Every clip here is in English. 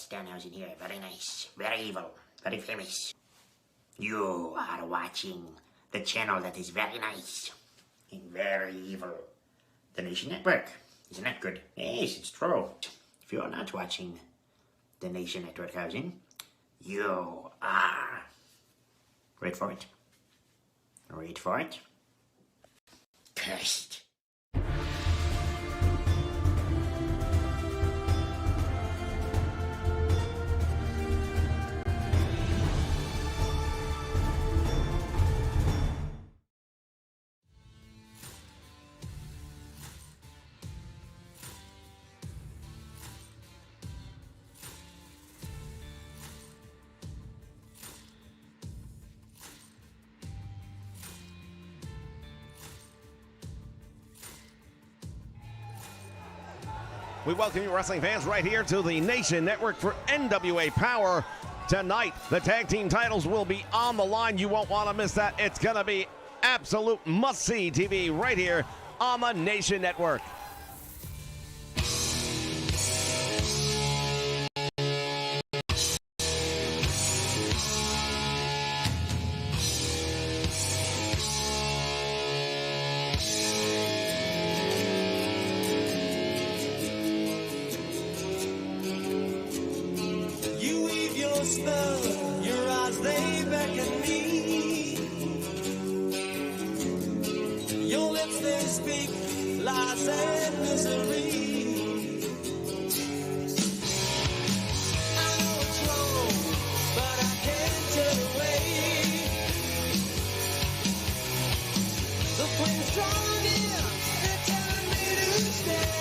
Stanhouse in here. Very nice, very evil, very famous. You are watching the channel that is very nice and very evil. The Nation Network. Isn't that good? Yes, it's true. If you are not watching the Nation Network housing, you are... Wait for it. Wait for it. Cursed. We welcome you, wrestling fans, right here to the Nation Network for NWA Power. Tonight, the tag team titles will be on the line. You won't want to miss that. It's going to be absolute must-see TV right here on the Nation Network. Your eyes, they beckon me. Your lips, they speak lies and misery. I know it's wrong, but I can't turn away. The flame's strong enough, they're telling me to stay.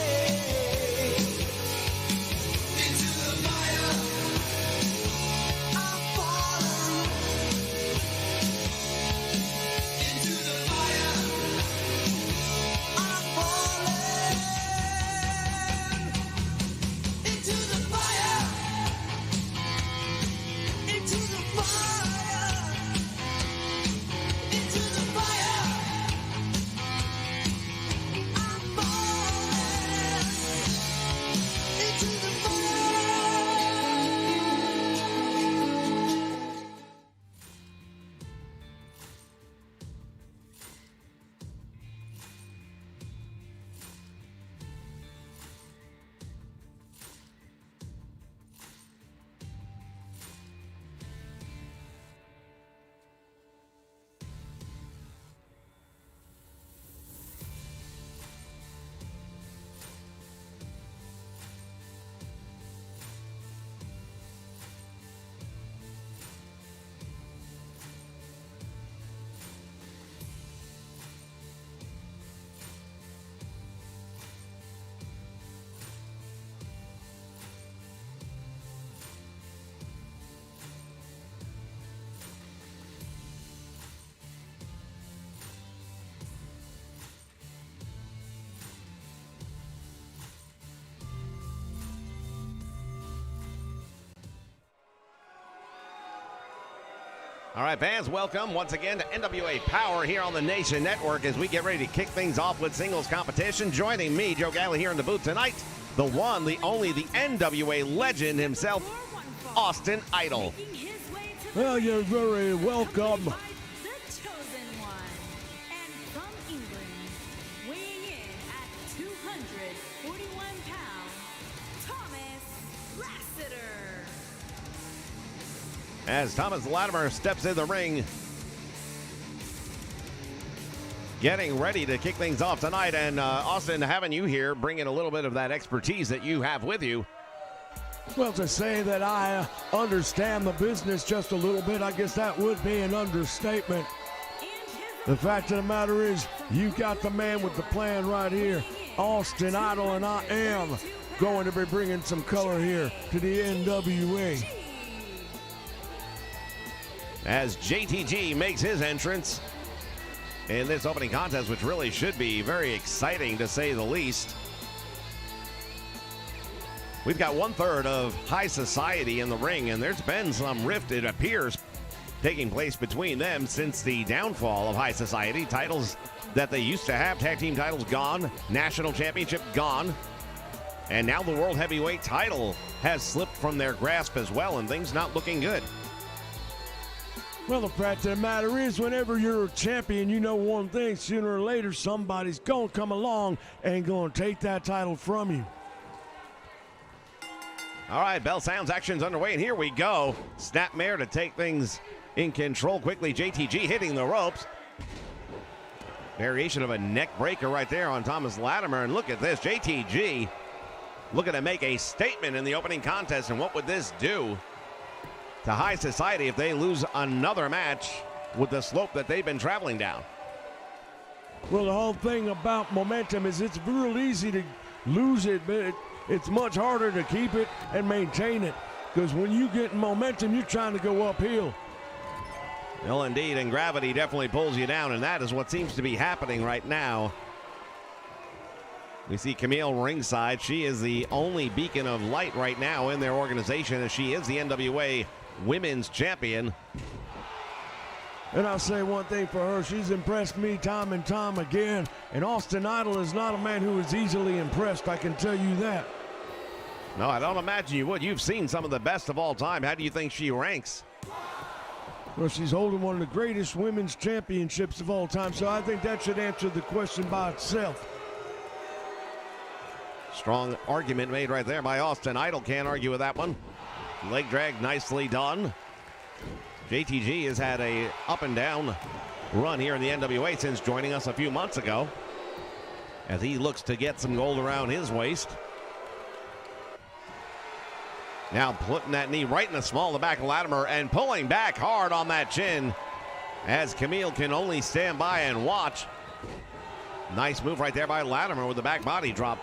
All right, fans, welcome once again to NWA Power here on the Nation Network as we get ready to kick things off with singles competition. Joining me, Joe Galley, here in the booth tonight, the one, the only, the NWA legend himself, Austin Idol. Well, you're very welcome. As Thomas Latimer steps in the ring, getting ready to kick things off tonight. And Austin, having you here, bringing a little bit of that expertise that you have with you. Well, to say that I understand the business just a little bit, I guess that would be an understatement. The fact of the matter is, you got the man with the plan right here, Austin Idol, and I am going to be bringing some color here to the NWA. As JTG makes his entrance in this opening contest, which really should be very exciting to say the least. We've got 1/3 of high society in the ring, and there's been some rift, it appears, taking place between them since the downfall of high society. Titles that they used to have, tag team titles gone, national championship gone. And now the World Heavyweight title has slipped from their grasp as well, and things not looking good. Well, the fact of the matter is, whenever you're a champion, you know one thing: sooner or later, somebody's going to come along and going to take that title from you. All right, bell sounds, action's underway, and here we go. Snapmare to take things in control quickly. JTG hitting the ropes. Variation of a neck breaker right there on Thomas Latimer, and look at this. JTG looking to make a statement in the opening contest, and what would this do to high society if they lose another match with the slope that they've been traveling down? Well, the whole thing about momentum is it's real easy to lose it, but it's much harder to keep it and maintain it, because when you get momentum, you're trying to go uphill. Well, indeed, and gravity definitely pulls you down, and that is what seems to be happening right now. We see Camille ringside. She is the only beacon of light right now in their organization, as she is the NWA Women's Champion. And I'll say one thing for her: she's impressed me time and time again. And Austin Idol is not a man who is easily impressed, I can tell you that. No, I don't imagine you would. You've seen some of the best of all time. How do you think she ranks? Well, she's holding one of the greatest women's championships of all time, so I think that should answer the question by itself. Strong argument made right there by Austin Idol. Can't argue with that one. Leg drag nicely done. JTG has had a up and down run here in the NWA since joining us a few months ago, as he looks to get some gold around his waist. Now putting that knee right in the small of the back of Latimer and pulling back hard on that chin, as Camille can only stand by and watch. Nice move right there by Latimer with the back body drop.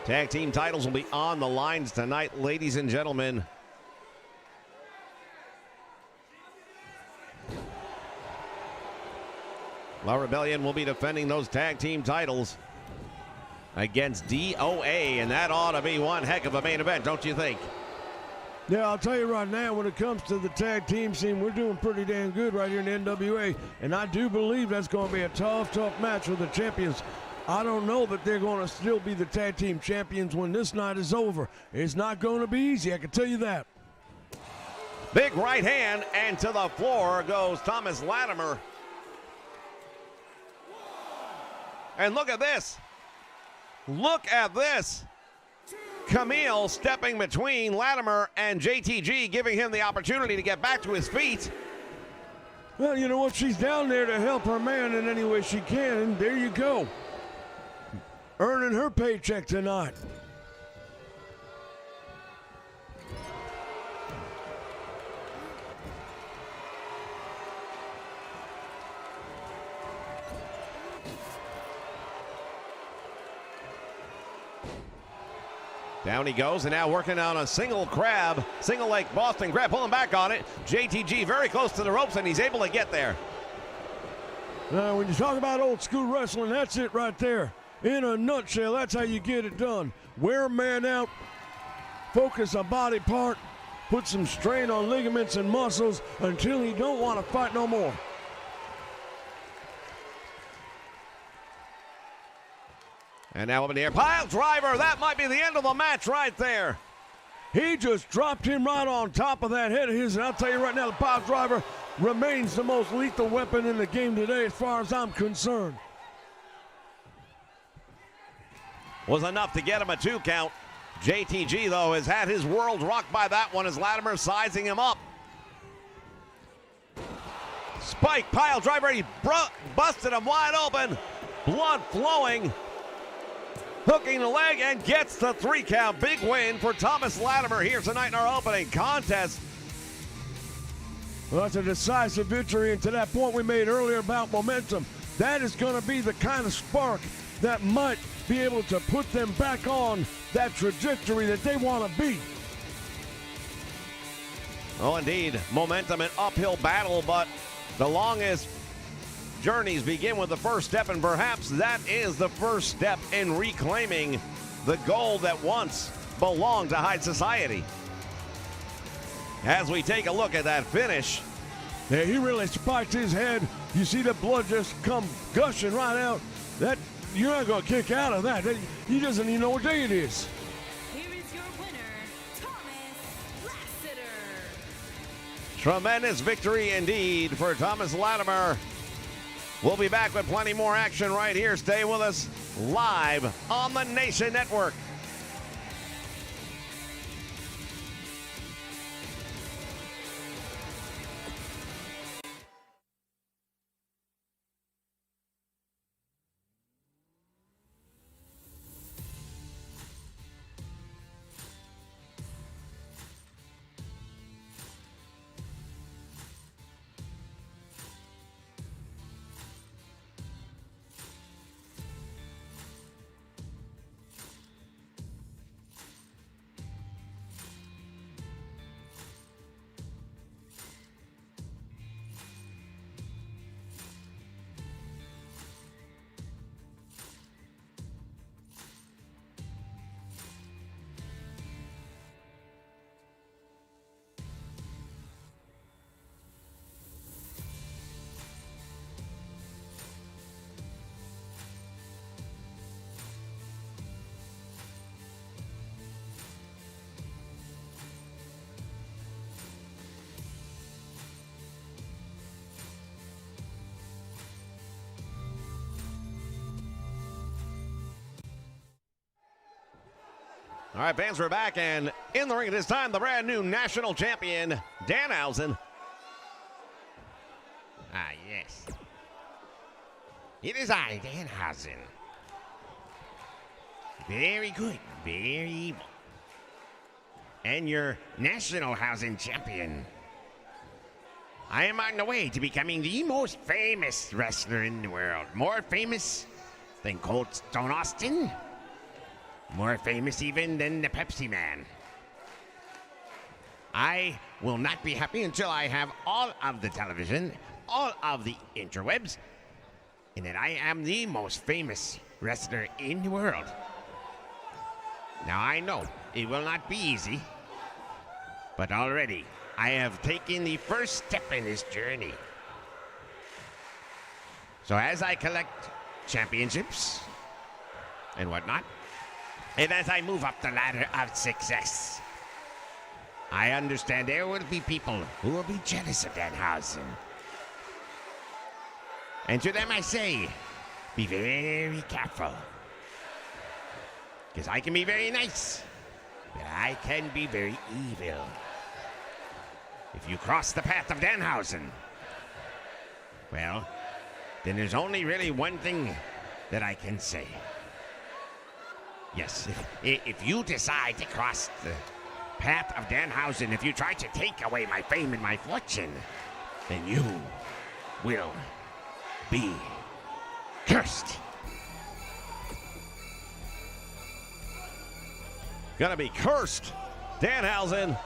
Tag team titles will be on the lines tonight, ladies and gentlemen. La Rebellion will be defending those tag team titles against DOA, and that ought to be one heck of a main event, don't you think? Yeah, I'll tell you right now, when it comes to the tag team scene, we're doing pretty damn good right here in the NWA, and I do believe that's going to be a tough match for the champions. I don't know that they're going to still be the tag team champions when this night is over. It's not going to be easy, I can tell you that. Big right hand, and to the floor goes Thomas Latimer. And look at this. Look at this. Camille stepping between Latimer and JTG, giving him the opportunity to get back to his feet. Well, you know what? She's down there to help her man in any way she can, and there you go. Earning her paycheck tonight. Down he goes, and now working on a single leg Boston crab, pulling back on it. JTG very close to the ropes, and he's able to get there. Now, when you talk about old school wrestling, that's it right there. In a nutshell, that's how you get it done. Wear a man out, focus a body part, put some strain on ligaments and muscles until he don't want to fight no more. And now up in the air, pile driver. That might be the end of the match right there. He just dropped him right on top of that head of his, and I'll tell you right now, the pile driver remains the most lethal weapon in the game today as far as I'm concerned. Was enough to get him a 2 count. JTG, though, has had his world rocked by that one as Latimer sizing him up. Spike, pile driver, he busted him wide open. Blood flowing. Hooking the leg and gets the 3 count. Big win for Thomas Latimer here tonight in our opening contest. Well, that's a decisive victory, and to that point we made earlier about momentum, that is going to be the kind of spark that might be able to put them back on that trajectory that they want to be. Oh, indeed. Momentum and uphill battle, but the longest journeys begin with the first step, and perhaps that is the first step in reclaiming the gold that once belonged to high society. As we take a look at that finish. Yeah, he really spiked his head. You see the blood just come gushing right out. That you're not going to kick out of that. He doesn't even know what day it is. Here is your winner, Thomas Lassiter. Tremendous victory indeed for Thomas Latimer. We'll be back with plenty more action right here. Stay with us live on the Nation Network. All right, fans, we're back, and in the ring at this time, the brand new national champion, Danhausen. Ah, yes. It is I, Danhausen. Very good, very evil. And your national housing champion. I am on the way to becoming the most famous wrestler in the world. More famous than Cold Stone Austin. More famous even than the Pepsi Man. I will not be happy until I have all of the television, all of the interwebs, and that I am the most famous wrestler in the world. Now I know it will not be easy, but already I have taken the first step in this journey. So as I collect championships and whatnot, and as I move up the ladder of success, I understand there will be people who will be jealous of Danhausen. And to them I say, be very careful. Because I can be very nice, but I can be very evil. If you cross the path of Danhausen, well, then there's only really one thing that I can say. Yes, if you decide to cross the path of Danhausen, if you try to take away my fame and my fortune, then you will be cursed. Gonna be cursed, Danhausen.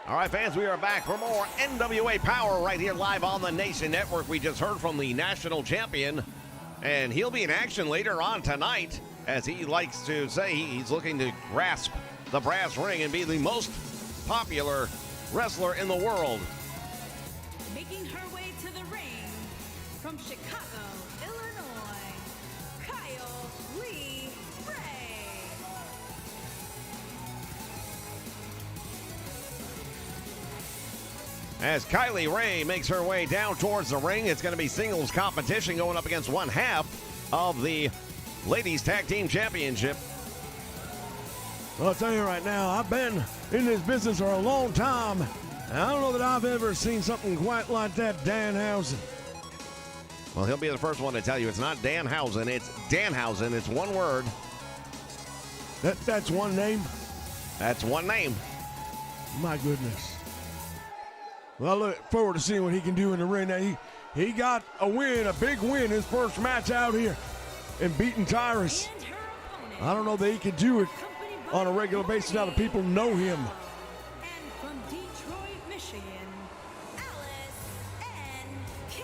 All right, fans, we are back for more NWA Power right here live on the Nation Network. We just heard from the national champion, and he'll be in action later on tonight. As he likes to say, he's looking to grasp the brass ring and be the most popular wrestler in the world. Making her way to the ring from Chicago, Illinois, Kyle Lee Ray. As Kylie Ray makes her way down towards the ring, it's going to be singles competition going up against one half of the Ladies Tag Team Championship. Well, I'll tell you right now, I've been in this business for a long time, and I don't know that I've ever seen something quite like that Danhausen. Well, he'll be the first one to tell you it's not Danhausen, it's Danhausen. It's one word. That's one name? That's one name. My goodness. Well, I look forward to seeing what he can do in the ring. Now, he got a win, a big win, his first match out here, and beating Tyrus. And her opponent, I don't know that he can do it accompanied by on a regular basis now that people know him. And from Detroit, Michigan, Alice N.K.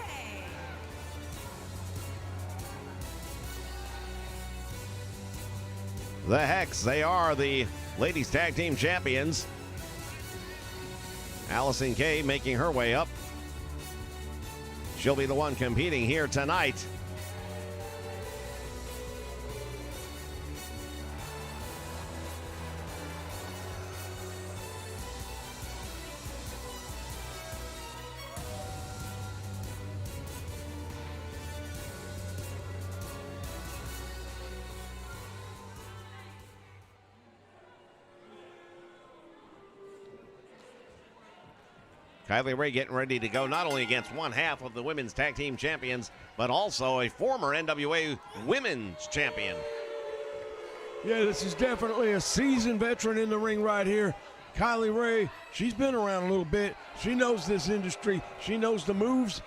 The Hex, they are the Ladies Tag Team Champions. Allison Kay making her way up. She'll be the one competing here tonight. Kylie Ray getting ready to go not only against one half of the women's tag team champions, but also a former NWA women's champion. Yeah, this is definitely a seasoned veteran in the ring right here. Kylie Ray, she's been around a little bit. She knows this industry. She knows the moves.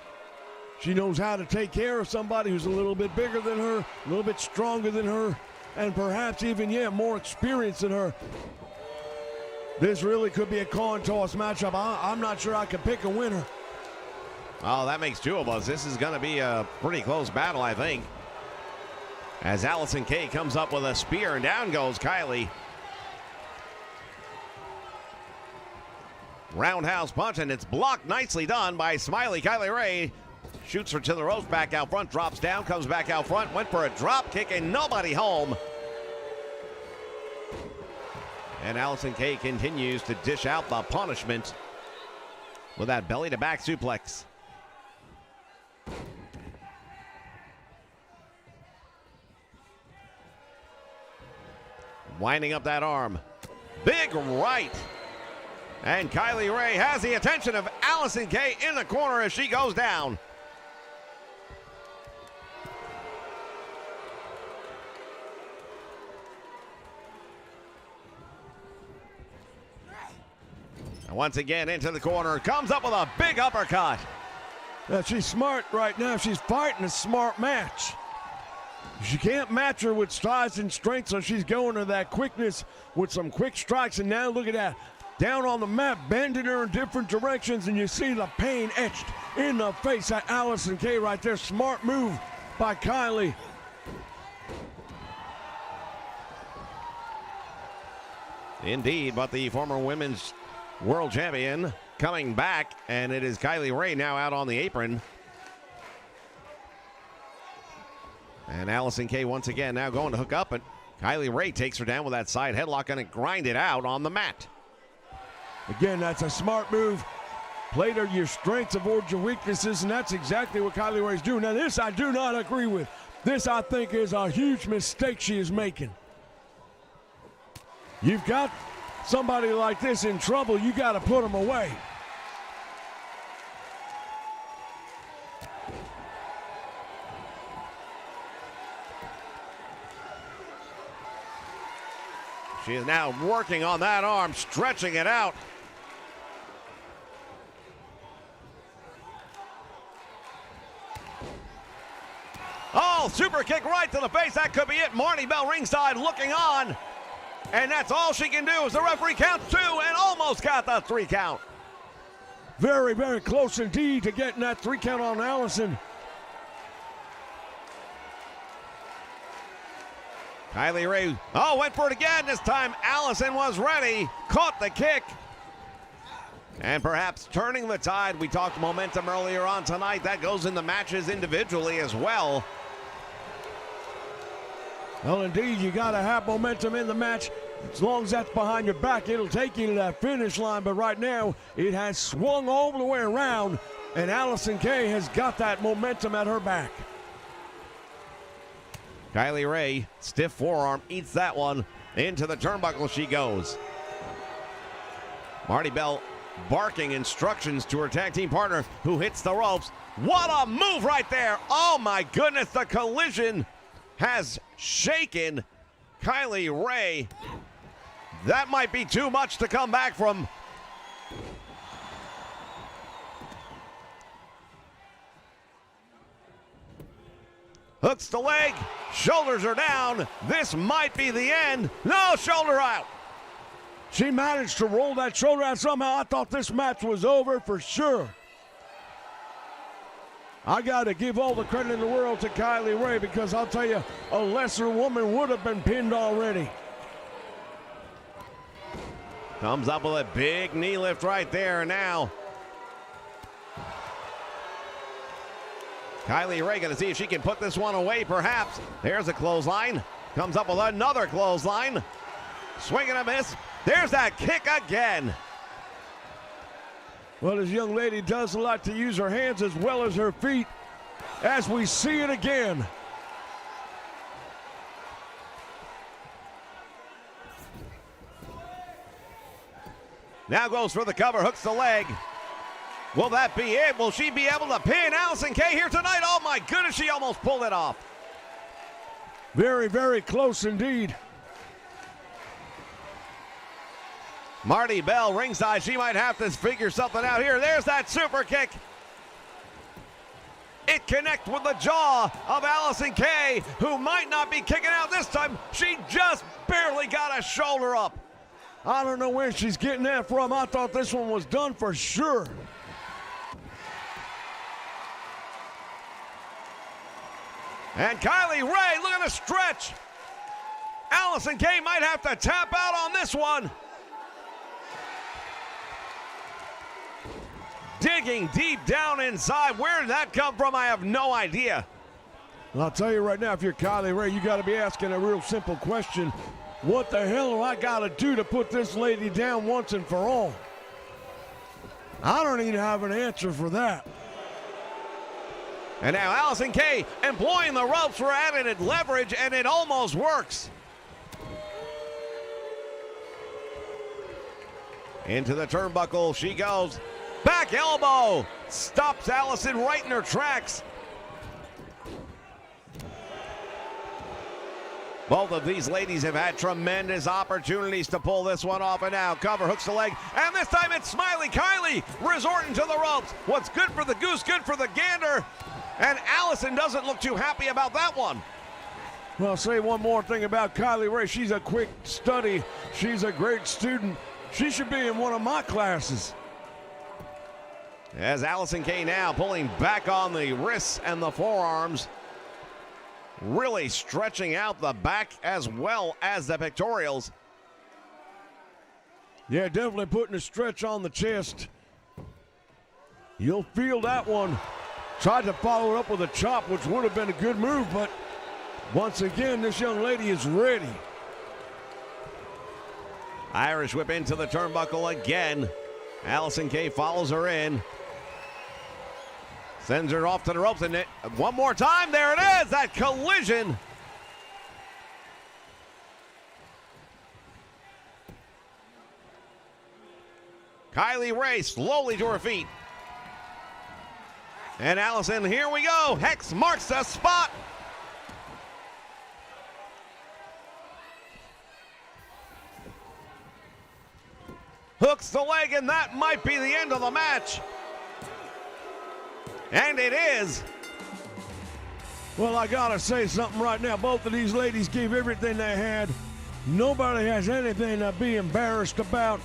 She knows how to take care of somebody who's a little bit bigger than her, a little bit stronger than her, and perhaps even, more experienced than her. This really could be a coin toss matchup. I'm not sure I can pick a winner. Oh, that makes two of us. This is going to be a pretty close battle, I think. As Allison Kay comes up with a spear, and down goes Kylie. Roundhouse punch, and it's blocked. Nicely done by Smiley. Kylie Ray shoots her to the ropes, back out front, drops down, comes back out front, went for a drop kick, and nobody home. And Allison Kay continues to dish out the punishment with that belly-to-back suplex. Winding up that arm. Big right. And Kylie Ray has the attention of Allison Kay in the corner as she goes down. And once again into the corner, comes up with a big uppercut. Yeah, she's smart right now. She's fighting a smart match. She can't match her with size and strength, so she's going to that quickness with some quick strikes. And now look at that. Down on the mat, bending her in different directions, and you see the pain etched in the face of Allison Kay right there. Smart move by Kylie. Indeed, but the former women's world champion coming back, and it is Kylie Ray now out on the apron. And Allison Kay once again now going to hook up, and Kylie Ray takes her down with that side headlock and grind it out on the mat. Again, that's a smart move. Play to your strengths, avoid your weaknesses, and that's exactly what Kylie Ray's doing. Now, this I do not agree with. This, I think, is a huge mistake she is making. You've got somebody like this in trouble, you got to put them away. She is now working on that arm, stretching it out. Oh, super kick right to the face. That could be it. Marty Bell ringside looking on. And that's all she can do as the referee counts two and almost got the 3 count. Very, very close indeed to getting that 3 count on Allison. Kylie Ray, went for it again. This time Allison was ready, caught the kick, and perhaps turning the tide. We talked momentum earlier on tonight. That goes in the matches individually as well. Well, indeed, you got to have momentum in the match. As long as that's behind your back, it'll take you to that finish line. But right now, it has swung all the way around, and Allison Kay has got that momentum at her back. Kylie Ray, stiff forearm, eats that one. Into the turnbuckle she goes. Marty Bell barking instructions to her tag team partner, who hits the ropes. What a move right there. Oh my goodness, the collision has shaken Kylie Ray. That might be too much to come back from. Hooks the leg, shoulders are down. This might be the end. No, shoulder out. She managed to roll that shoulder out somehow. I thought this match was over for sure. I got to give all the credit in the world to Kylie Ray, because I'll tell you, a lesser woman would have been pinned already. Comes up with a big knee lift right there now. Kylie Ray going to see if she can put this one away, perhaps. There's a clothesline. Comes up with another clothesline. Swing and a miss. There's that kick again. Well, this young lady does like to use her hands as well as her feet, as we see it again. Now goes for the cover, hooks the leg. Will that be it? Will she be able to pin Allison Kay here tonight? Oh my goodness, she almost pulled it off. Very, very close indeed. Marty Bell ringside. She might have to figure something out here. There's that super kick. It connects with the jaw of Allison Kay, who might not be kicking out this time. She just barely got a shoulder up. I don't know where she's getting that from. I thought this one was done for sure. And Kylie Ray, look at the stretch. Allison Kay might have to tap out on this one. Digging deep down inside. Where did that come from? I have no idea. Well, I'll tell you right now, if you're Kylie Ray, you got to be asking a real simple question. What the hell do I got to do to put this lady down once and for all? I don't even have an answer for that. And now Allison Kay employing the ropes for added leverage, and it almost works. Into the turnbuckle she goes. Back elbow stops Allison right in her tracks. Both of these ladies have had tremendous opportunities to pull this one off, and now cover, hooks the leg, and this time it's Smiley Kylie resorting to the ropes. What's good for the goose, good for the gander, and Allison doesn't look too happy about that one. Well, I'll say one more thing about Kylie Ray. She's a quick study. She's a great student. She should be in one of my classes. As Allison Kay now pulling back on the wrists and the forearms, really stretching out the back as well as the pectorals. Yeah, definitely putting a stretch on the chest. You'll feel that one. Tried to follow it up with a chop, which would have been a good move, but once again, this young lady is ready. Irish whip into the turnbuckle again. Allison Kay follows her in. Sends her off to the ropes, and one more time, there it is, that collision. Kylie Ray slowly to her feet. And Allison, here we go. Hex marks the spot. Hooks the leg, and that might be the end of the match. And it is. Well, I gotta say something right now. Both of these ladies gave everything they had. Nobody has anything to be embarrassed about.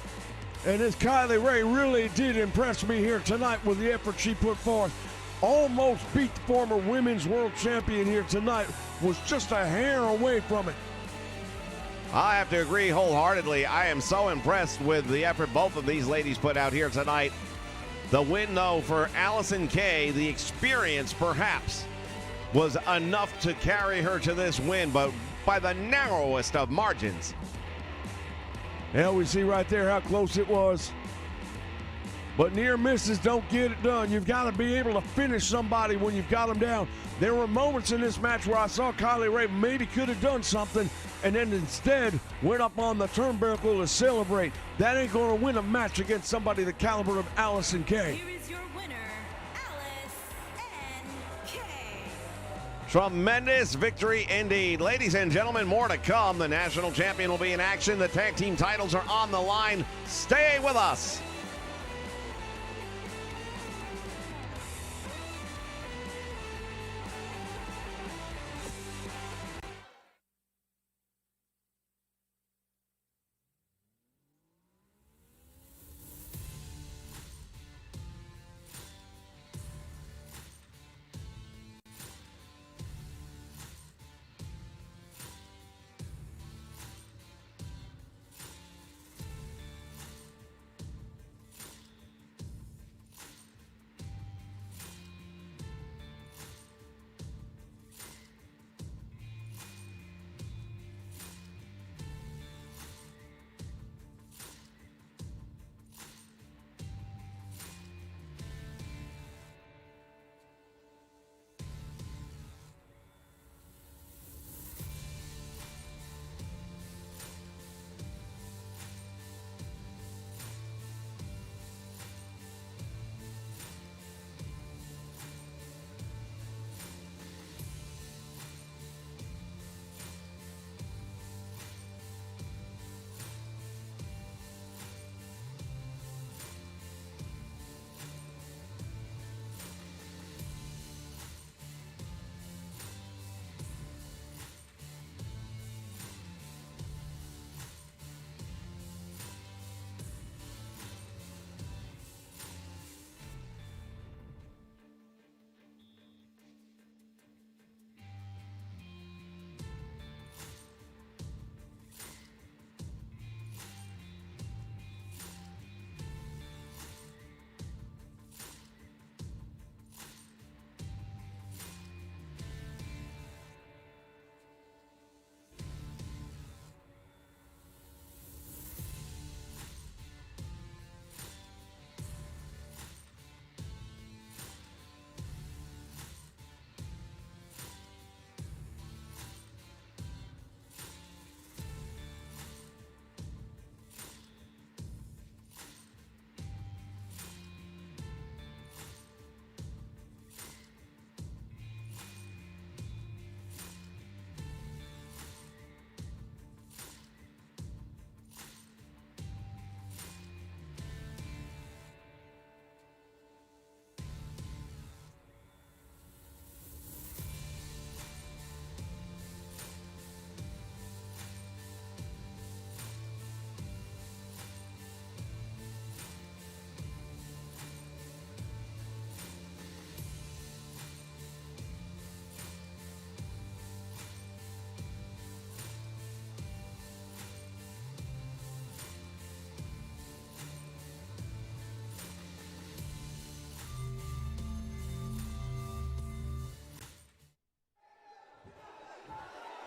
And this Kylie Ray really did impress me here tonight with the effort she put forth. Almost beat the former women's world champion here tonight. Was just a hair away from it. I have to agree wholeheartedly. I am so impressed with the effort both of these ladies put out here tonight. The win, though, for Allison Kay, the experience perhaps was enough to carry her to this win, but by the narrowest of margins. Yeah, we see right there how close it was. But near misses don't get it done. You've got to be able to finish somebody when you've got them down. There were moments in this match where I saw Kylie Ray maybe could have done something and then instead went up on the turnbuckle to celebrate. That ain't going to win a match against somebody the caliber of Allison Kay. Here is your winner, Allison Kay. Tremendous victory indeed. Ladies and gentlemen, more to come. The national champion will be in action. The tag team titles are on the line. Stay with us.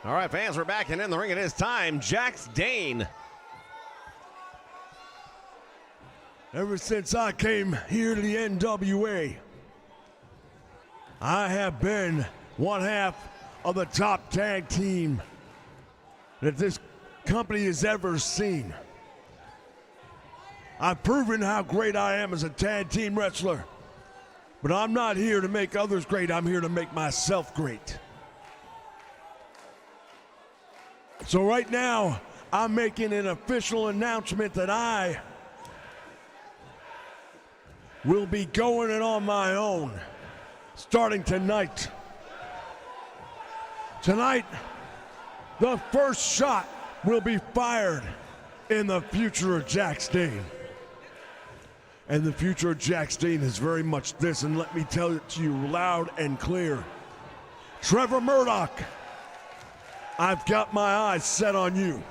All right, fans, we're back and in the ring. It is time. Jax Dane. Ever since I came here to the NWA, I have been one half of the top tag team that this company has ever seen. I've proven how great I am as a tag team wrestler, but I'm not here to make others great. I'm here to make myself great. So right now, I'm making an official announcement that I will be going it on my own starting tonight. Tonight, the first shot will be fired in the future of Jax Dane. And the future of Jax Dane is very much this, and let me tell it to you loud and clear. Trevor Murdoch, I've got my eyes set on you.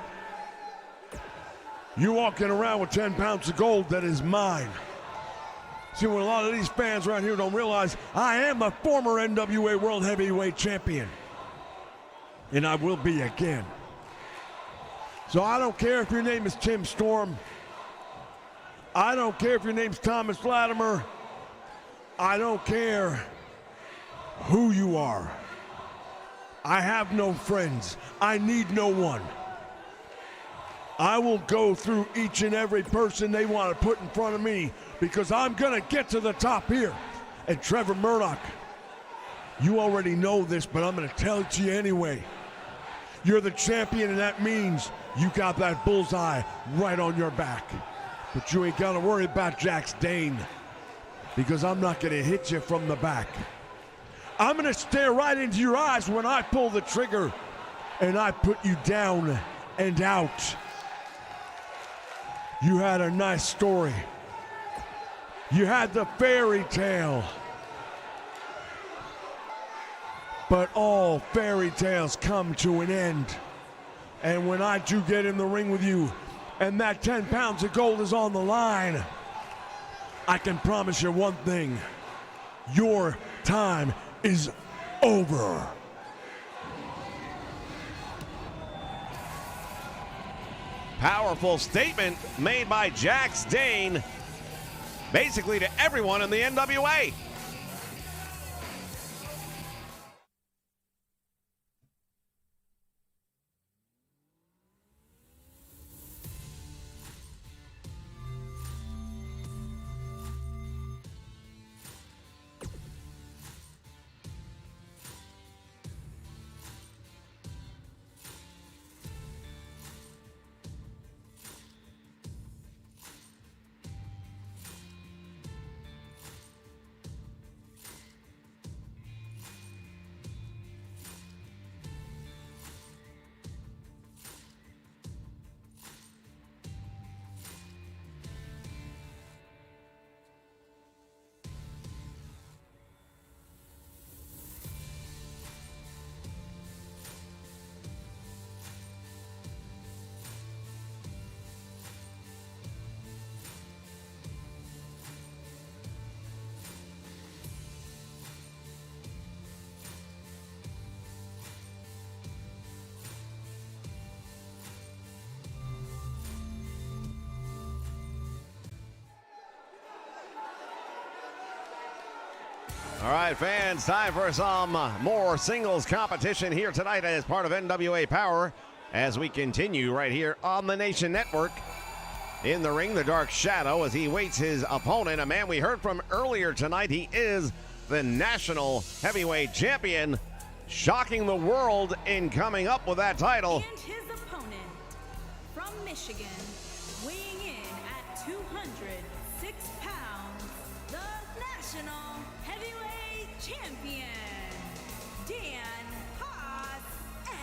You're walking around with 10 pounds of gold that is mine. See, what a lot of these fans around here don't realize, I am the former NWA World Heavyweight Champion. And I will be again. So I don't care if your name is Tim Storm. I don't care if your name's Thomas Latimer. I don't care who you are. I have no friends. I need no one. I will go through each and every person they want to put in front of me because I'm going to get to the top here. And Trevor Murdoch, you already know this, but I'm going to tell it to you anyway. You're the champion, and that means you got that bullseye right on your back. But you ain't got to worry about Jax Dane because I'm not going to hit you from the back. I'm going to stare right into your eyes when I pull the trigger and I put you down and out. You had a nice story. You had the fairy tale. But all fairy tales come to an end. And when I do get in the ring with you, and that 10 pounds of gold is on the line, I can promise you one thing. Your time is over. Powerful statement made by Jax Dane, basically to everyone in the NWA. All right, fans, time for some more singles competition here tonight as part of NWA Power as we continue right here on the Nation Network. In the ring, the Dark Shadow, as he waits his opponent, a man we heard from earlier tonight. He is the National Heavyweight Champion, shocking the world in coming up with that title. And his opponent from Michigan, weighing in at 206 pounds, the National Heavyweight Champion, Dan Haas-N.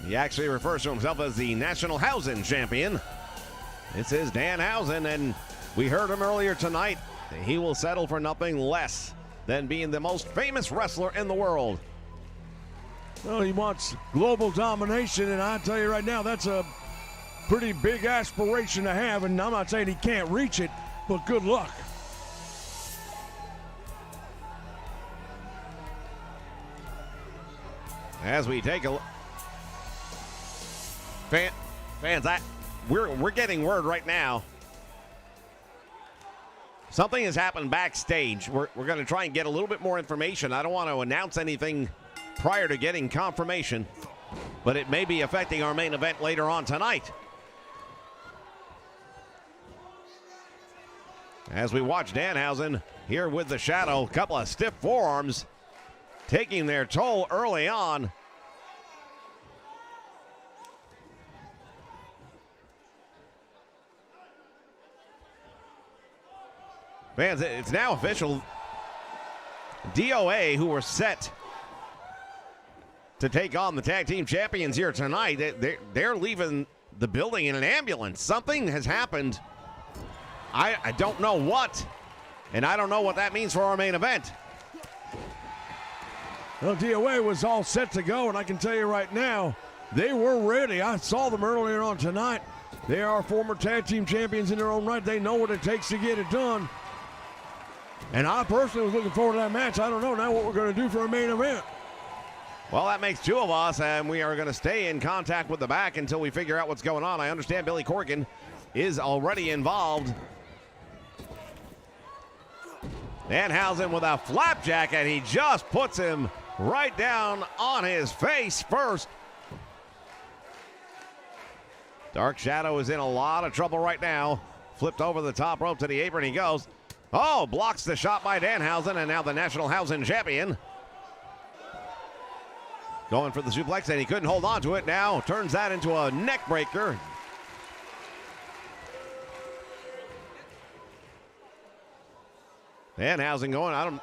He actually refers to himself as the National Housing Champion. This is Dan Housen, and we heard him earlier tonight. He will settle for nothing less than being the most famous wrestler in the world. Well, he wants global domination, and I tell you right now, that's a pretty big aspiration to have, and I'm not saying he can't reach it, but good luck. As we take a look, fans, we're getting word right now. Something has happened backstage. We're going to try and get a little bit more information. I don't want to announce anything prior to getting confirmation, but it may be affecting our main event later on tonight. As we watch Danhausen here with the Shadow, a couple of stiff forearms taking their toll early on. Fans, it's now official. DOA, who were set to take on the tag team champions here tonight, they're leaving the building in an ambulance. Something has happened I don't know what. And I don't know what that means for our main event. Well, DOA was all set to go, and I can tell you right now, they were ready. I saw them earlier on tonight. They are former tag team champions in their own right. They know what it takes to get it done. And I personally was looking forward to that match. I don't know now what we're going to do for a main event. Well, that makes two of us, and we are going to stay in contact with the back until we figure out what's going on. I understand Billy Corgan is already involved. Danhausen with a flapjack, and he just puts him right down on his face first. Dark Shadow is in a lot of trouble right now. Flipped over the top rope to the apron he goes. Oh, blocks the shot by Danhausen, and now the National Housing Champion. Going for the suplex, and he couldn't hold on to it. Now turns that into a neck breaker. Danhausen going, I don't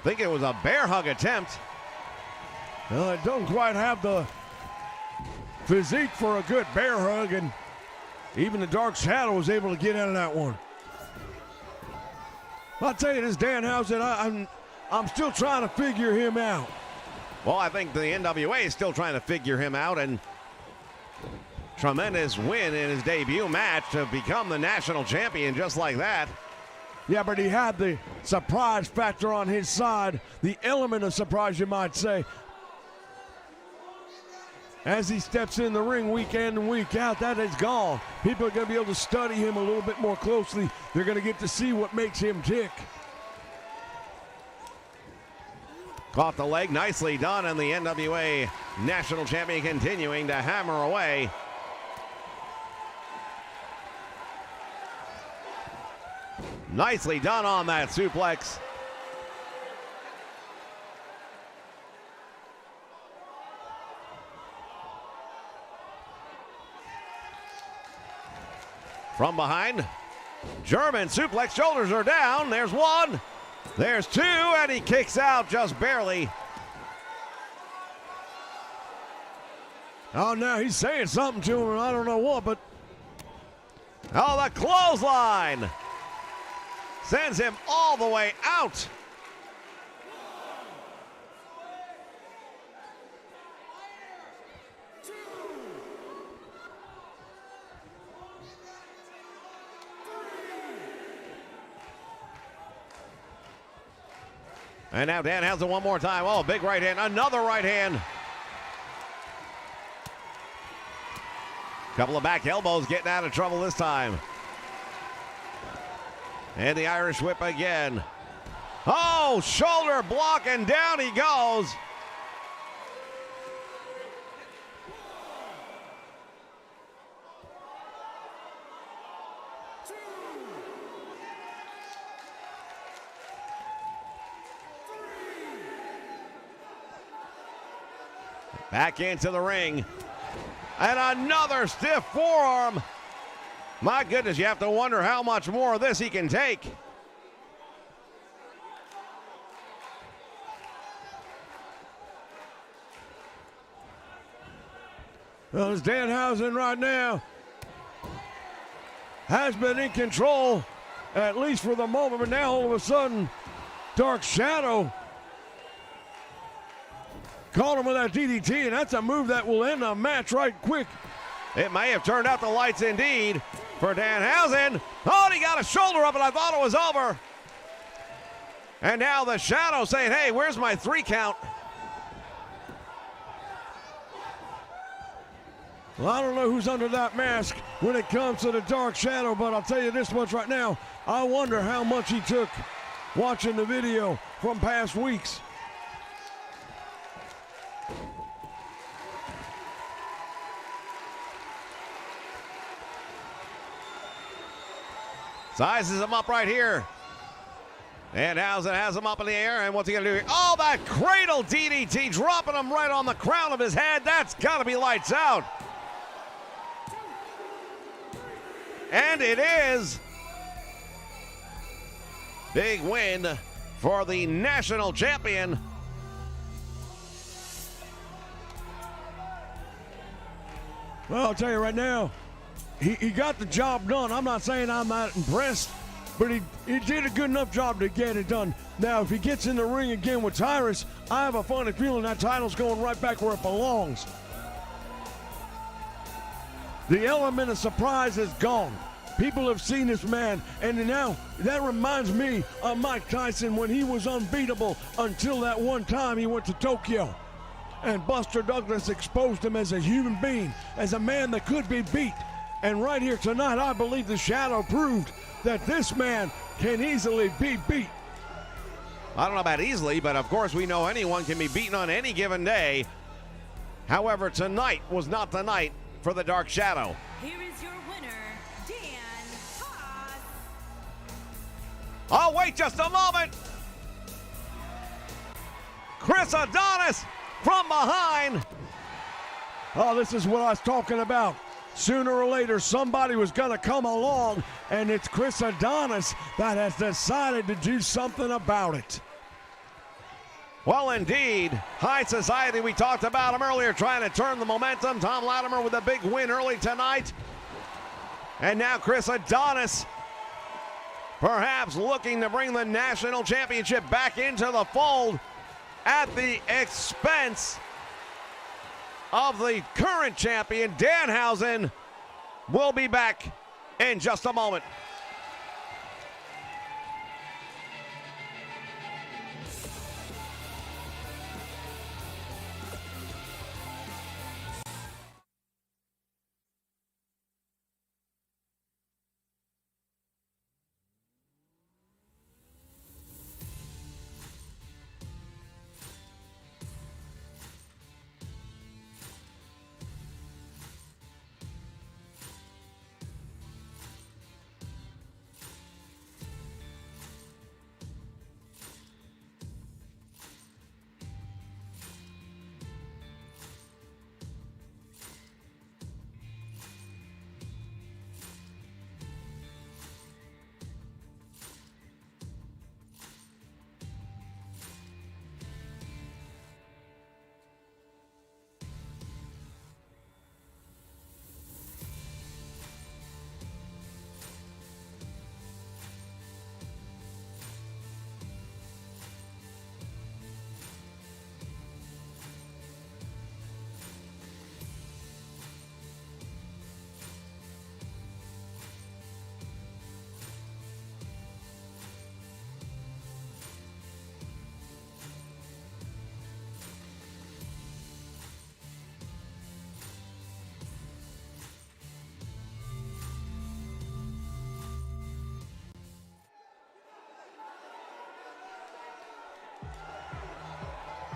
think it was a bear hug attempt. Well, it don't quite have the physique for a good bear hug, and even the Dark Shadow was able to get out of that one. I'll tell you this, Danhausen, I'm still trying to figure him out. Well, I think the NWA is still trying to figure him out, and tremendous win in his debut match to become the national champion just like that. Yeah, but he had the surprise factor on his side, the element of surprise, you might say. As he steps in the ring week in and week out, that is gone. People are going to be able to study him a little bit more closely. They're going to get to see what makes him tick. Caught the leg, nicely done, and the NWA national champion continuing to hammer away. Nicely done on that suplex. From behind, German suplex, shoulders are down. There's one, there's two, and he kicks out just barely. Oh, now he's saying something to him, and I don't know what, but... Oh, the clothesline sends him all the way out. And now Danhausen one more time. Oh, big right hand, another right hand. Couple of back elbows getting out of trouble this time. And the Irish whip again. Oh, shoulder block, and down he goes. Back into the ring. And another stiff forearm. My goodness, you have to wonder how much more of this he can take. Well, as Danhausen right now has been in control, at least for the moment, but now all of a sudden, Dark Shadow caught him with that DDT, and that's a move that will end a match right quick. It may have turned out the lights indeed for Danhausen. Oh, and he got a shoulder up, and I thought it was over. And now the Shadow saying, hey, where's my 3 count? Well, I don't know who's under that mask when it comes to the Dark Shadow, but I'll tell you this much right now. I wonder how much he took watching the video from past weeks. Sizes him up right here. Danhausen has him up in the air, and what's he going to do here? Oh, that cradle DDT, dropping him right on the crown of his head. That's got to be lights out. And it is. Big win for the national champion. Well, I'll tell you right now, he got the job done. I'm not saying I'm not impressed but he did a good enough job to get it done. Now, if he gets in the ring again with Tyrus, I have a funny feeling that title's going right back where it belongs. The element of surprise is gone. People have seen this man, and now that reminds me of Mike Tyson when he was unbeatable until that one time he went to Tokyo. And Buster Douglas exposed him as a human being, as a man that could be beat. And right here tonight, I believe the Shadow proved that this man can easily be beat. I don't know about easily, but of course we know anyone can be beaten on any given day. However, tonight was not the night for the Dark Shadow. Here is your winner, Dan Haas. Oh, wait just a moment. Chris Adonis from behind. Oh, this is what I was talking about. Sooner or later, somebody was going to come along, and it's Chris Adonis that has decided to do something about it. Well, indeed, High Society, we talked about him earlier, trying to turn the momentum. Tom Latimer with a big win early tonight. And now Chris Adonis, perhaps looking to bring the national championship back into the fold at the expense of the current champion, Danhausen. Will be back in just a moment.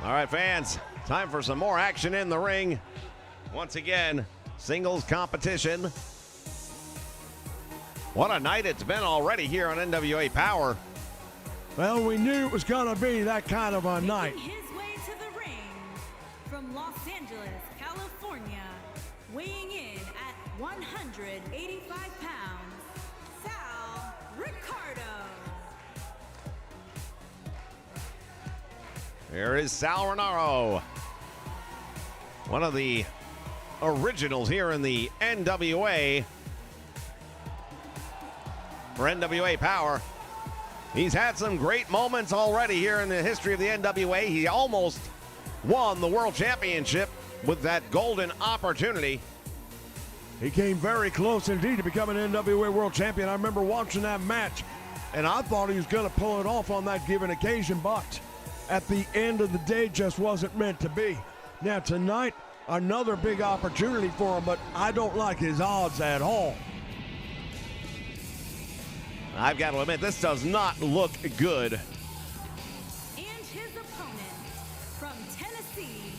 All right, fans, time for some more action in the ring. Once again, singles competition. What a night it's been already here on NWA Power. Well, we knew it was going to be that kind of a night. Making his way to the ring from Los Angeles, California, weighing in at 185 pounds, Sal Ricardo. Here is Sal Renaro, one of the originals here in the NWA for NWA Power. He's had some great moments already here in the history of the NWA. He almost won the World Championship with that golden opportunity. He came very close indeed to becoming NWA World Champion. I remember watching that match, and I thought he was going to pull it off on that given occasion, but at the end of the day, just wasn't meant to be. Now tonight, another big opportunity for him, but I don't like his odds at all. I've got to admit, this does not look good. And his opponent from Tennessee,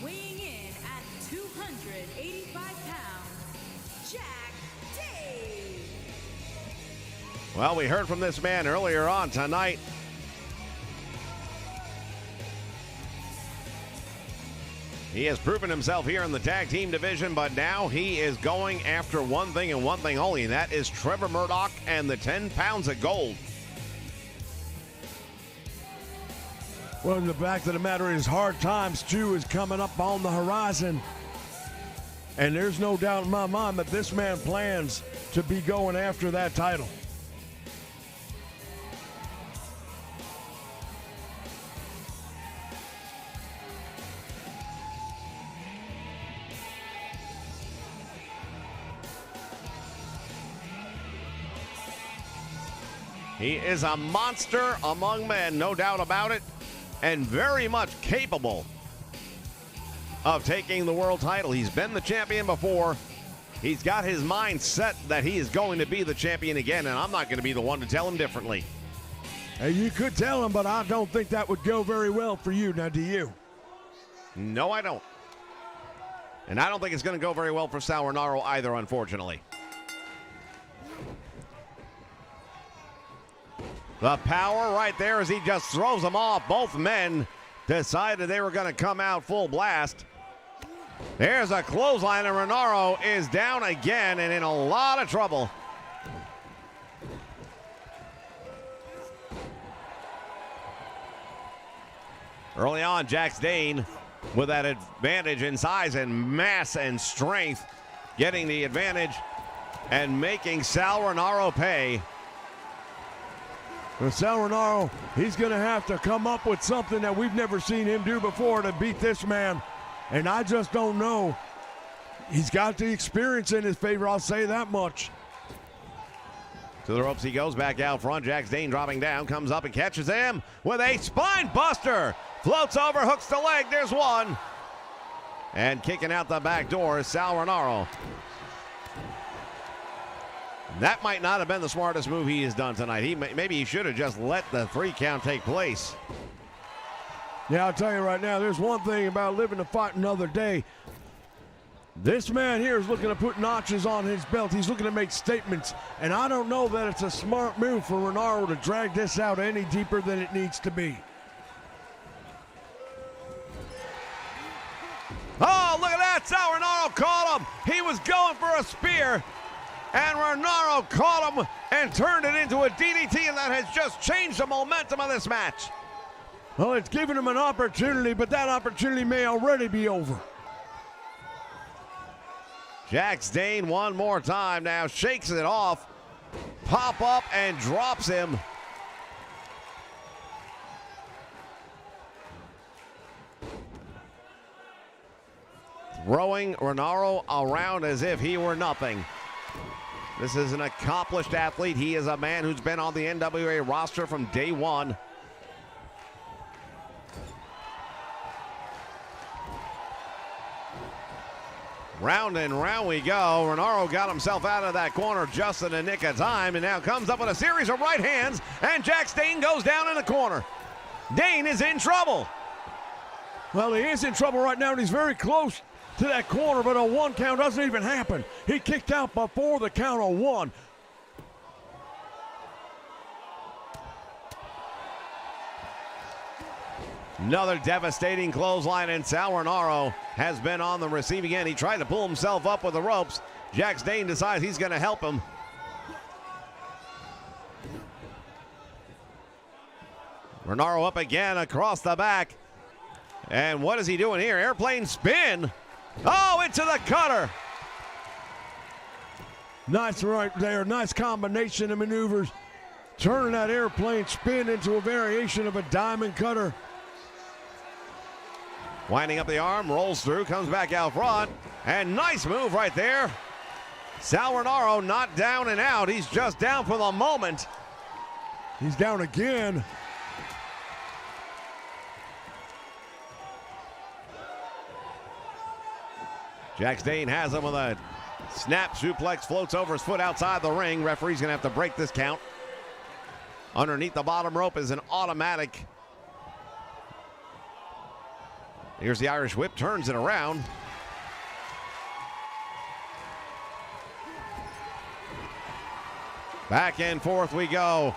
weighing in at 285 pounds, Jack Dave. Well, we heard from this man earlier on tonight. He has proven himself here in the tag team division, but now he is going after one thing and one thing only, and that is Trevor Murdoch and the 10 pounds of gold. Well, the fact of the matter is, hard times too is coming up on the horizon. And there's no doubt in my mind that this man plans to be going after that title. He is a monster among men, no doubt about it, and very much capable of taking the world title. He's been the champion before. He's got his mind set that he is going to be the champion again, and I'm not going to be the one to tell him differently. Hey, you could tell him, but I don't think that would go very well for you. Now, do you? No, I don't. And I don't think it's going to go very well for Sal Rinauro either, unfortunately. The power right there as he just throws them off. Both men decided they were going to come out full blast. There's a clothesline, and Rinauro is down again and in a lot of trouble. Early on, Jax Dane with that advantage in size and mass and strength, getting the advantage and making Sal Rinauro pay. Well, Sal Rinauro, he's going to have to come up with something that we've never seen him do before to beat this man. And I just don't know. He's got the experience in his favor, I'll say that much. To the ropes he goes, back out front. Jax Dane dropping down, comes up and catches him with a spine buster. Floats over, hooks the leg, there's one. And kicking out the back door is Sal Rinauro. That might not have been the smartest move he has done tonight. Maybe he should have just let the 3 count take place. Yeah, I'll tell you right now, there's one thing about living to fight another day. This man here is looking to put notches on his belt. He's looking to make statements. And I don't know that it's a smart move for Rinauro to drag this out any deeper than it needs to be. Oh, look at that. Sal Rinauro caught him. He was going for a spear. And Rinauro caught him and turned it into a DDT, and that has just changed the momentum of this match. Well, it's given him an opportunity, but that opportunity may already be over. Jax Dane one more time now, shakes it off. Pop up and drops him. Throwing Rinauro around as if he were nothing. This is an accomplished athlete. He is a man who's been on the NWA roster from day one. Round and round we go. Rinauro got himself out of that corner just in the nick of time, and now comes up with a series of right hands, and Jax Dane goes down in the corner. Dane is in trouble. Well, he is in trouble right now, and he's very close to that corner, but a 1 count doesn't even happen. He kicked out before the count of 1. Another devastating clothesline, and Sal Rinauro has been on the receiving end. He tried to pull himself up with the ropes. Jax Dane decides he's going to help him. Rinauro up again across the back. And what is he doing here? Airplane spin. Oh, into the cutter. Nice right there. Nice combination of maneuvers. Turning that airplane spin into a variation of a diamond cutter. Winding up the arm, rolls through, comes back out front. And nice move right there. Sal Rinauro not down and out. He's just down for the moment. He's down again. Jax Dane has him with a snap suplex, floats over his foot outside the ring. Referee's going to have to break this count. Underneath the bottom rope is an automatic. Here's the Irish whip, turns it around. Back and forth we go.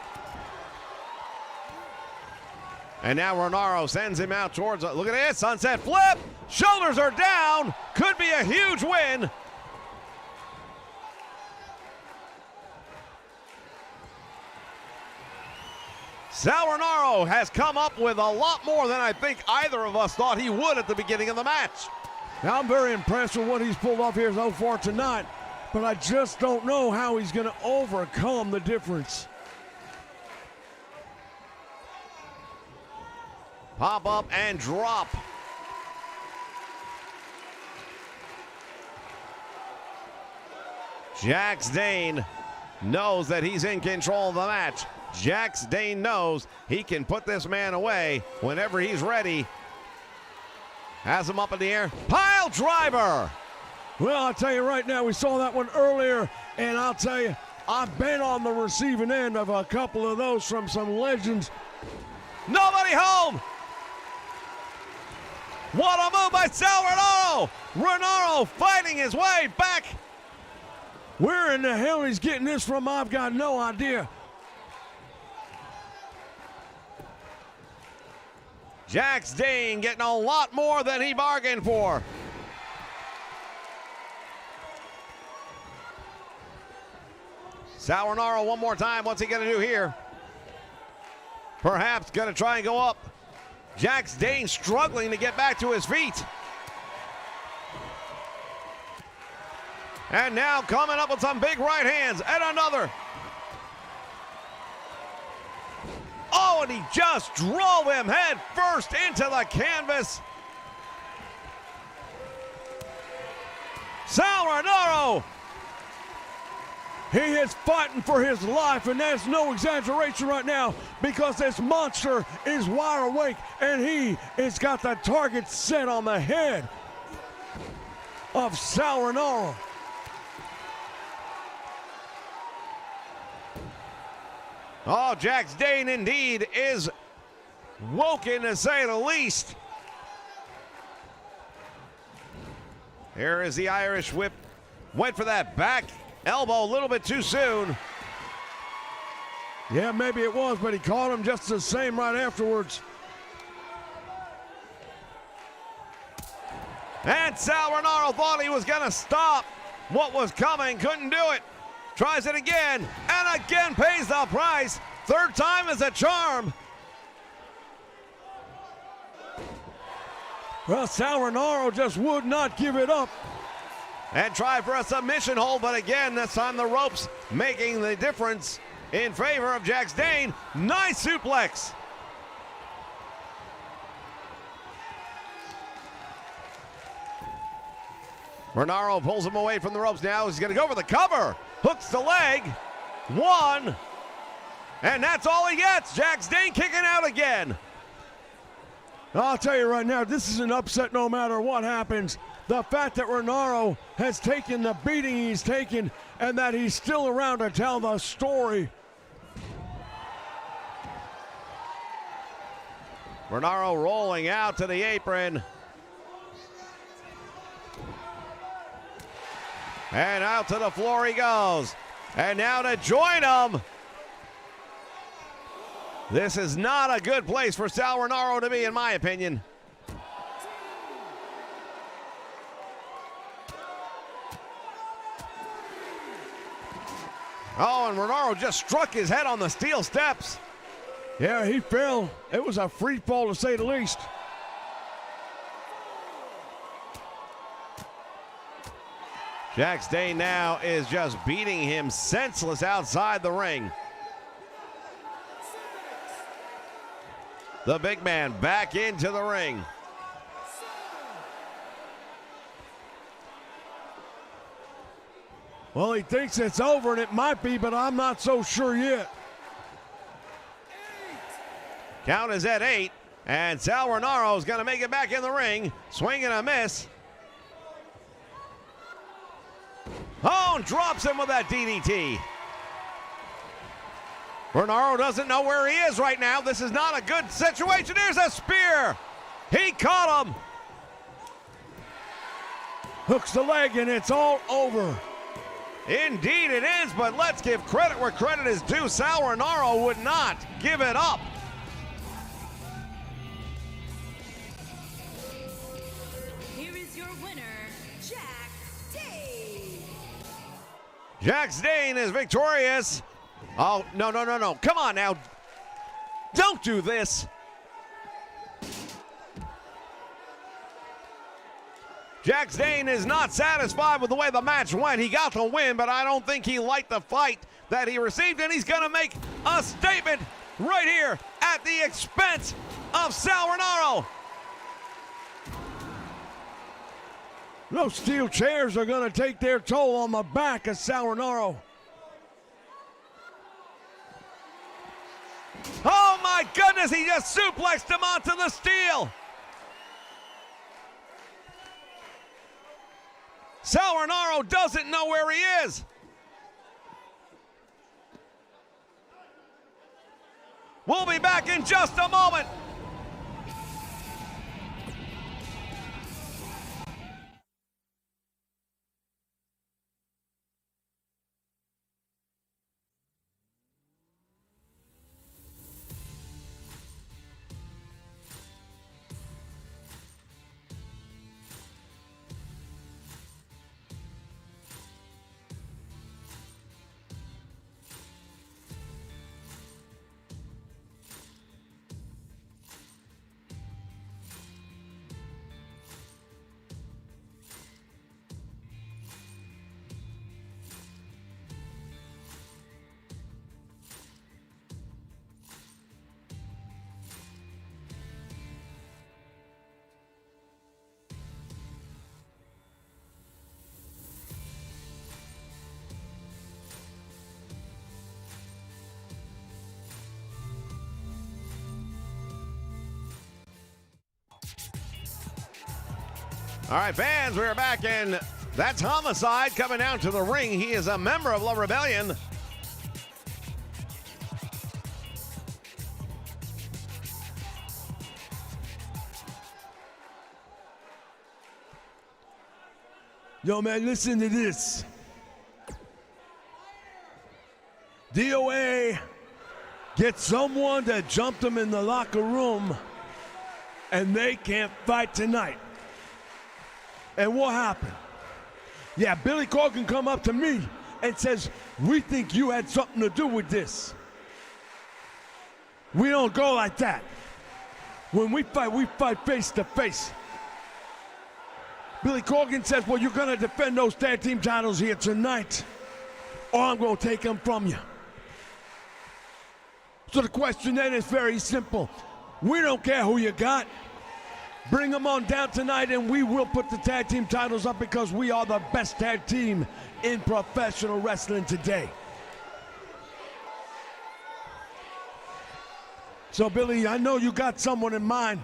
And now Rinauro sends him out towards, look at this, sunset flip. Shoulders are down. Could be a huge win. Sal Rinauro has come up with a lot more than I think either of us thought he would at the beginning of the match. Now, I'm very impressed with what he's pulled off here so far tonight, but I just don't know how he's going to overcome the difference. Pop up and drop. Jax Dane knows that he's in control of the match. Jax Dane knows he can put this man away whenever he's ready. Has him up in the air. Pile driver! Well, I'll tell you right now, we saw that one earlier, and I'll tell you, I've been on the receiving end of a couple of those from some legends. Nobody home! What a move by Sal Renaro! Renaro fighting his way back. Where in the hell he's getting this from, I've got no idea. Jax Dane getting a lot more than he bargained for. Sal Renaro one more time. What's he going to do here? Perhaps going to try and go up. Jax Dane struggling to get back to his feet. And now coming up with some big right hands and another. Oh, and he just drove him head first into the canvas. Sal Renaro. He is fighting for his life, and that's no exaggeration right now, because this monster is wide awake, and he has got the target set on the head of Sal Renaro. Oh, Jax Dane indeed is woken, to say the least. Here is the Irish whip. Went for that back elbow a little bit too soon. Yeah, maybe it was, but he caught him just the same right afterwards. And Sal Renaro thought he was going to stop what was coming, couldn't do it. Tries it again, and again pays the price. Third time is a charm. Well, Sal Renaro just would not give it up. And try for a submission hold, but again, this time the ropes making the difference in favor of Jax Dane. Nice suplex. Renaro pulls him away from the ropes now. He's going to go for the cover. Hooks the leg. One. And that's all he gets. Jax Dane kicking out again. I'll tell you right now, this is an upset no matter what happens. The fact that Renaro has taken the beating he's taken and that he's still around to tell the story. Renaro rolling out to the apron. And out to the floor he goes. And now to join him. This is not a good place for Sal Renaro to be, in my opinion. Oh, and Renaro just struck his head on the steel steps. Yeah, he fell. It was a free fall, to say the least. Jax Dane now is just beating him senseless outside the ring. The big man back into the ring. Well, he thinks it's over, and it might be, but I'm not so sure yet. Count is at 8, and Sal Renaro is going to make it back in the ring. Swing and a miss. Oh, and drops him with that DDT. Renaro doesn't know where he is right now. This is not a good situation. Here's a spear. He caught him. Hooks the leg, and it's all over. Indeed it is, but let's give credit where credit is due. Sal Renaro would not give it up. Here is your winner, Jax Dane. Jax Dane is victorious. Oh, no. Come on now. Don't do this. Jax Dane is not satisfied with the way the match went. He got the win, but I don't think he liked the fight that he received, and he's going to make a statement right here at the expense of Sal Renaro. Those steel chairs are going to take their toll on the back of Sal Renaro. goodness, he just suplexed him onto the steel. Sal Rinauro doesn't know where he is. We'll be back in just a moment. All right, fans, we're back in. That's Homicide coming down to the ring. He is a member of La Rebellion. Yo, man, listen to this. DOA gets someone that jumped them in the locker room, and they can't fight tonight. And what happened? Yeah, Billy Corgan come up to me and says, we think you had something to do with this. We don't go like that. When we fight face to face. Billy Corgan says, well, you're going to defend those tag team titles here tonight, or I'm going to take them from you. So the question then is very simple. We don't care who you got. Bring them on down tonight, and we will put the tag team titles up because we are the best tag team in professional wrestling today. So, Billy, I know you got someone in mind.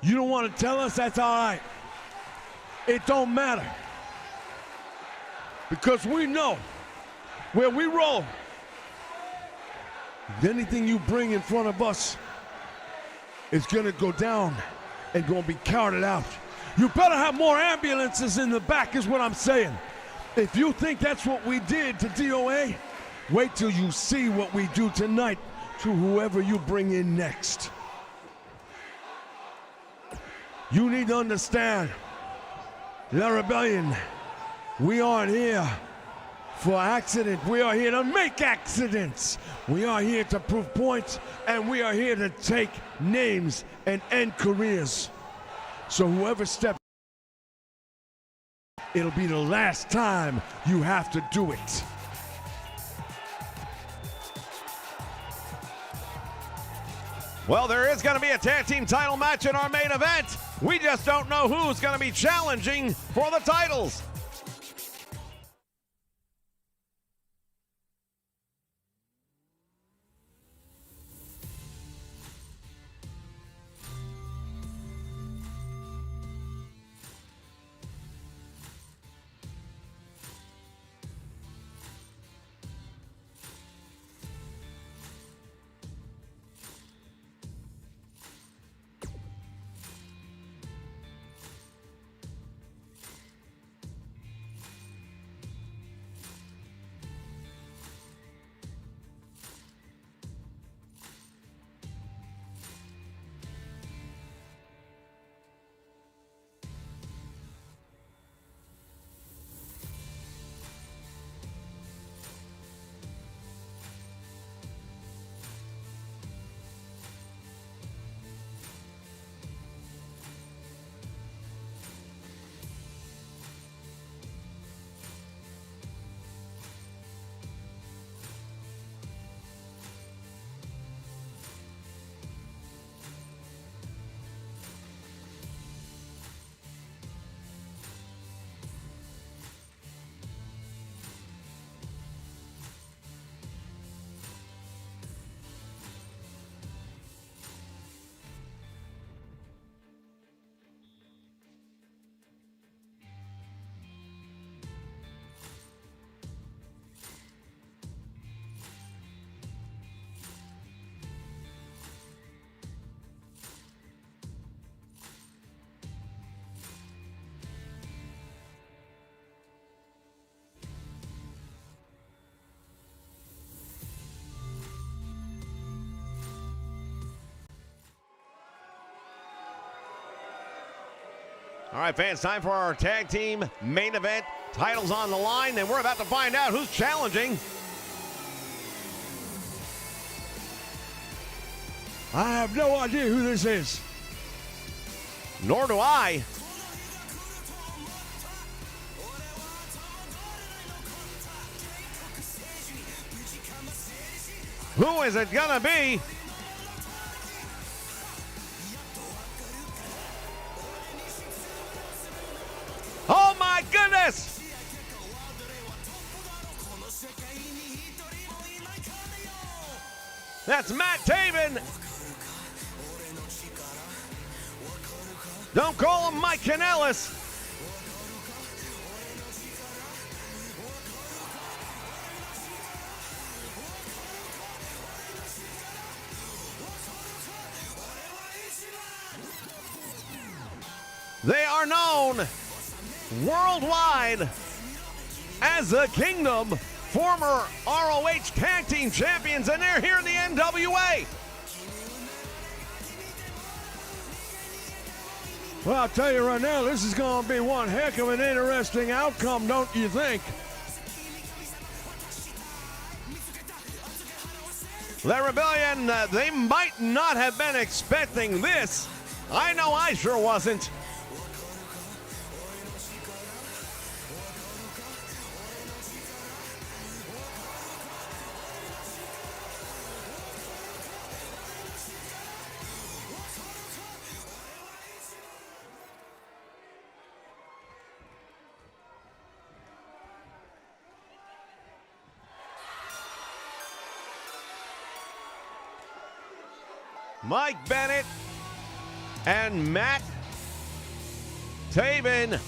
You don't want to tell us? That's all right. It don't matter. Because we know where we roll. Anything you bring in front of us is going to go down and going to be carted out. You better have more ambulances in the back is what I'm saying. If you think that's what we did to DOA, wait till you see what we do tonight to whoever you bring in next. You need to understand, La Rebellion, we aren't here for accident. We are here to make accidents. We are here to prove points, and we are here to take names and end careers. So whoever steps, it'll be the last time you have to do it. Well, there is going to be a tag team title match in our main event. We just don't know who's going to be challenging for the titles. All right, fans, time for our tag team main event. Titles on the line, and we're about to find out who's challenging. I have no idea who this is. Nor do I. Who is it gonna be? Oh my goodness! That's Matt Taven. Don't call him Mike Kanellis. They are known worldwide as the Kingdom, former ROH Tag Team Champions, and they're here in the NWA. Well, I'll tell you right now, this is going to be one heck of an interesting outcome, don't you think? The Rebellion, they might not have been expecting this. I know I sure wasn't. Mike Bennett and Matt Taven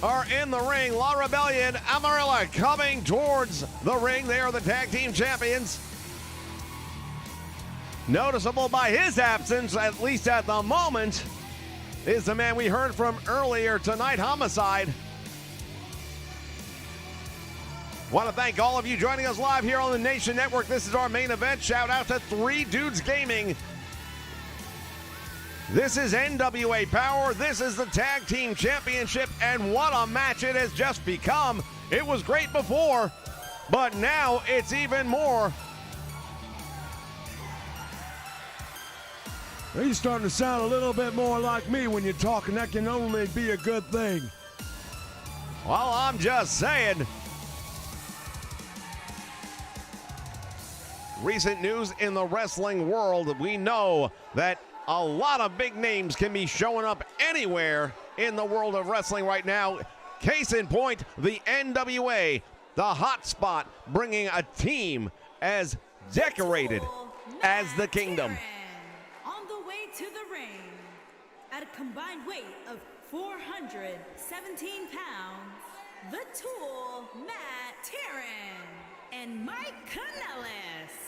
are in the ring. La Rebellion, Amarilla coming towards the ring. They are the tag team champions. Noticeable by his absence, at least at the moment, is the man we heard from earlier tonight, Homicide. Want to thank all of you joining us live here on the Nation Network. This is our main event. Shout out to 3 Dudes Gaming. This is NWA Power. This is the Tag Team Championship, and what a match it has just become. It was great before, but now it's even more. You're starting to sound a little bit more like me when you're talking. That can only be a good thing. Well, I'm just saying. Recent news in the wrestling world, we know that a lot of big names can be showing up anywhere in the world of wrestling right now. Case in point, the NWA, the hot spot, bringing a team as decorated as the Kingdom. On the way to the ring, at a combined weight of 417 pounds, the Tool, Matt Taven, and Mike Kanellis.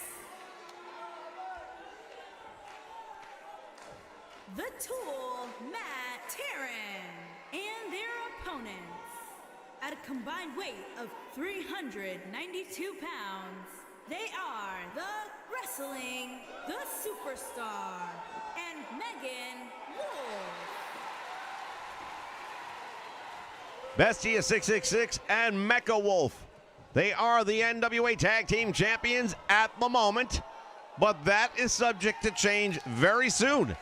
The Tool, Matt Taven, and their opponents, at a combined weight of 392 pounds, they are the Wrestling, the Superstar, and Megan Wolf. Bestia 666 and Mecha Wolf. They are the NWA Tag Team Champions at the moment, but that is subject to change very soon.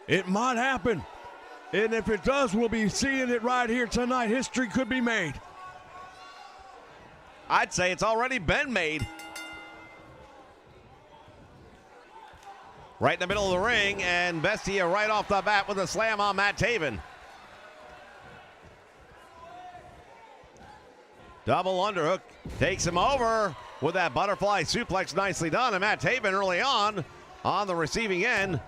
It might happen. And if it does, we'll be seeing it right here tonight. History could be made. I'd say it's already been made. Right in the middle of the ring, and Bestia right off the bat with a slam on Matt Taven. Double underhook takes him over with that butterfly suplex, nicely done. And Matt Taven early on the receiving end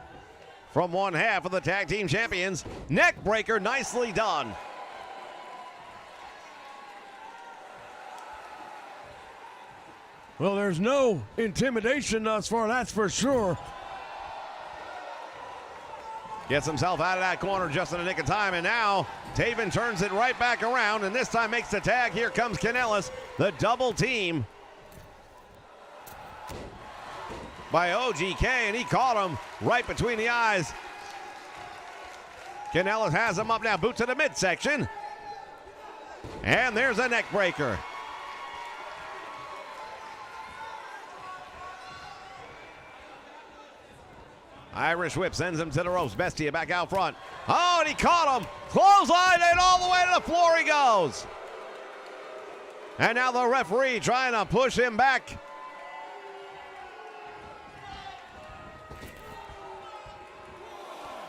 from one half of the tag team champions. Neck breaker, nicely done. Well, there's no intimidation thus far, that's for sure. Gets himself out of that corner just in the nick of time, and now Taven turns it right back around, and this time makes the tag. Here comes Kanellis, the double team by OGK, and he caught him right between the eyes. Kanellis has him up now, boot to the midsection. And there's a neck breaker. Irish whip sends him to the ropes. Bestia back out front. Oh, and he caught him. Clothesline, and all the way to the floor he goes. And now the referee trying to push him back.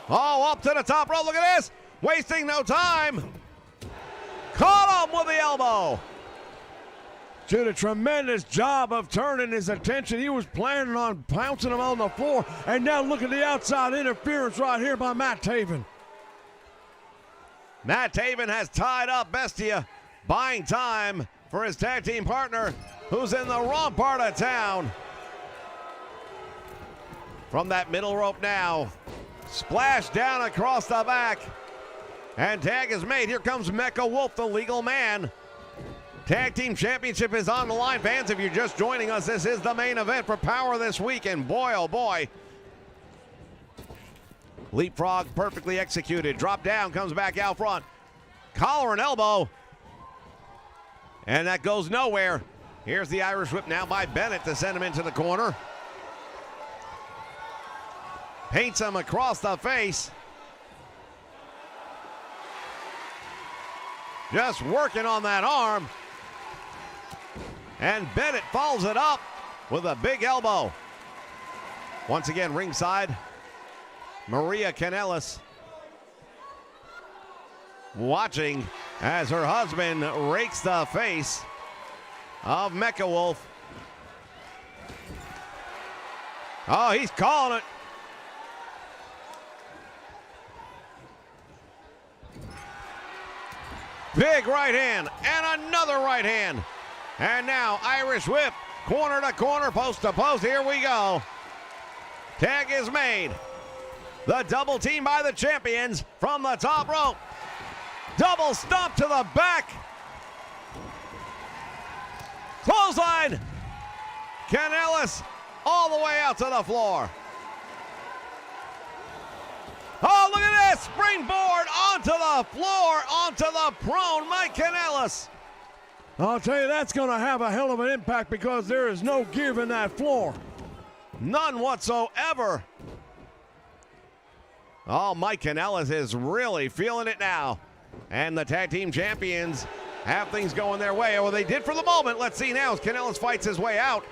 Oh, up to the top rope. Look at this. Wasting no time. Caught him with the elbow. Did a tremendous job of turning his attention. He was planning on pouncing him on the floor. And now look at the outside interference right here by Matt Taven. Matt Taven has tied up Bestia, buying time for his tag team partner, who's in the wrong part of town. From that middle rope now. Splash down across the back. And tag is made. Here comes Mecha Wolf, the legal man. Tag Team Championship is on the line. Fans, if you're just joining us, this is the main event for Power this week. And boy, oh boy. Leapfrog perfectly executed. Drop down, comes back out front. Collar and elbow. And that goes nowhere. Here's the Irish whip now by Bennett to send him into the corner. Paints him across the face. Just working on that arm. And Bennett follows it up with a big elbow. Once again, ringside, Maria Kanellis watching as her husband rakes the face of Mecha Wolf. Oh, he's calling it. Big right hand and another right hand. And now Irish whip, corner to corner, post to post. Here we go. Tag is made. The double team by the champions from the top rope. Double stomp to the back. Clothesline. Kanellis all the way out to the floor. Oh, look at this. Springboard onto the floor, onto the prone, Mike Kanellis. I'll tell you, that's going to have a hell of an impact because there is no give in that floor. None whatsoever. Oh, Mike Kanellis is really feeling it now. And the tag team champions have things going their way. Well, they did for the moment. Let's see now as Kanellis fights his way out.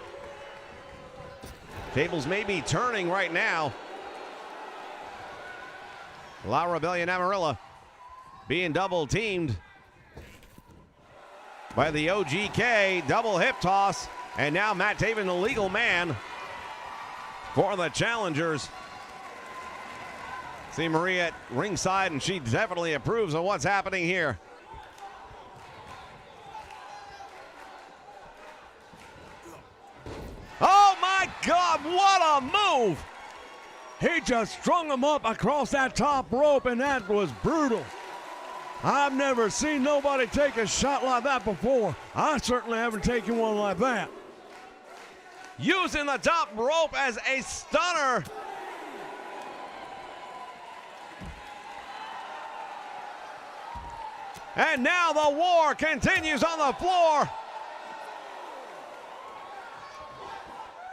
Tables may be turning right now. La Rebellion Amarilla being double teamed by the OGK, double hip toss. And now Matt Taven, the legal man for the challengers. See Maria at ringside, and she definitely approves of what's happening here. Oh my God, what a move! He just strung him up across that top rope, and that was brutal. I've never seen nobody take a shot like that before. I certainly haven't taken one like that. Using the top rope as a stunner. And now the war continues on the floor.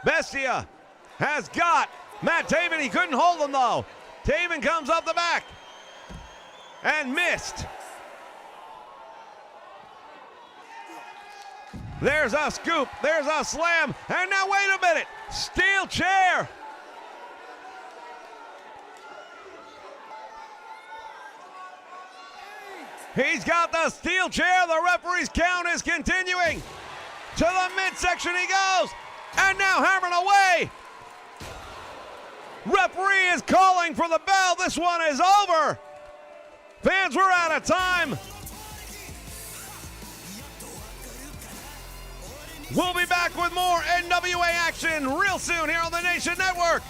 Bestia has got Matt Taven. He couldn't hold him though. Taven comes up the back and missed. There's a scoop, there's a slam, and now wait a minute, steel chair. He's got the steel chair, the referee's count is continuing. To the midsection he goes, and now hammering away. Referee is calling for the bell, this one is over. Fans, we're out of time. We'll be back with more NWA action real soon here on the Nation Network.